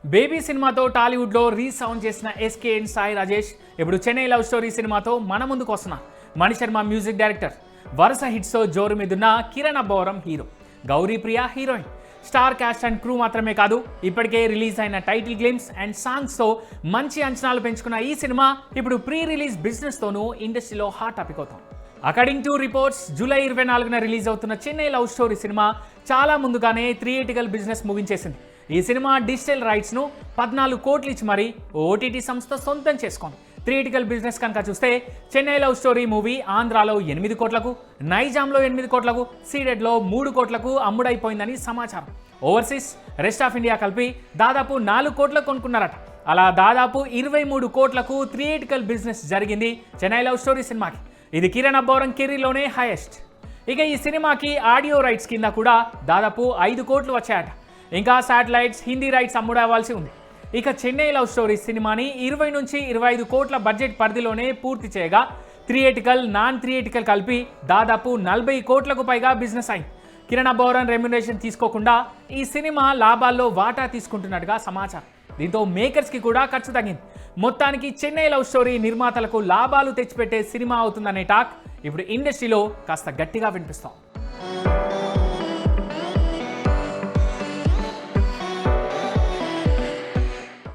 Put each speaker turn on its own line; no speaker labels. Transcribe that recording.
Baby సినిమాతో టాలీవుడ్లో resound చేసిన ఎస్కే అండ్ సాయి రాజేష్ ఇప్పుడు చెన్నై లవ్ స్టోరీ సినిమాతో మన ముందుకు వస్తున్నారు. Mani Sharma music director. వరుస హిట్స్తో జోరు మీదున్న Kiran Abbavaram hero, Gauri Priya heroine. Star cast and crew మాత్రమే కాదు, ఇప్పటికే రిలీజ్ అయిన టైటిల్ గ్లిమ్స్ అండ్ సాంగ్స్తో మంచి అంచనాలు పెంచుకున్న ఈ సినిమా ఇప్పుడు ప్రీ రిలీజ్ బిజినెస్తోనూ ఇండస్ట్రీలో హాట్ టాపిక్ అవుతాం. అకార్డింగ్ టు రిపోర్ట్స్, జూలై 24న రిలీజ్ అవుతున్న చెన్నై లవ్ స్టోరీ సినిమా చాలా ముందుగానే థియేటికల్ బిజినెస్ ముగించేసింది. ఈ సినిమా డిజిటల్ రైట్స్ను 14 కోట్లు ఇచ్చి మరీ ఓటీటీ సంస్థ సొంతం చేసుకోండి. థియేటికల్ బిజినెస్ కనుక చూస్తే చెన్నై లవ్ స్టోరీ మూవీ ఆంధ్రాలో 8 కోట్లకు, నైజాంలో 8 కోట్లకు, సీడెడ్లో 3 కోట్లకు అమ్ముడైపోయిందని సమాచారం. ఓవర్సీస్, రెస్ట్ ఆఫ్ ఇండియా కలిపి దాదాపు 4 కోట్లకు కొనుక్కున్నారట. అలా దాదాపు 23 కోట్లకు థియేటికల్ బిజినెస్ జరిగింది చెన్నై లవ్ స్టోరీ సినిమాకి. ఇది కిరణ్ అబ్బవరం కెరీర్లోనే హైయెస్ట్. ఇక ఈ సినిమాకి ఆడియో రైట్స్ కింద కూడా దాదాపు 5 కోట్లు వచ్చాయట. ఇంకా శాటిలైట్స్, హిందీ రైట్స్ అమ్ముడవ్వాల్సి ఉంది. ఇక చెన్నై లవ్ స్టోరీ సినిమాని 20 నుంచి 25 కోట్ల బడ్జెట్ పరిధిలోనే పూర్తి చేయగా థియేటికల్, నాన్ థియేటికల్ కలిపి దాదాపు 40 కోట్లకు పైగా బిజినెస్ అయింది. కిరణ్ అబ్బవరం రెమ్యునరేషన్ తీసుకోకుండా ఈ సినిమా లాభాల్లో వాటా తీసుకుంటున్నట్టుగా సమాచారం. దీంతో మేకర్స్కి కూడా ఖర్చు తగ్గింది. మొత్తానికి చెన్నై లవ్ స్టోరీ నిర్మాతలకు లాభాలు తెచ్చిపెట్టే సినిమా అవుతుందనే టాక్ ఇప్పుడు ఇండస్ట్రీలో కాస్త గట్టిగా వినిపిస్తాం.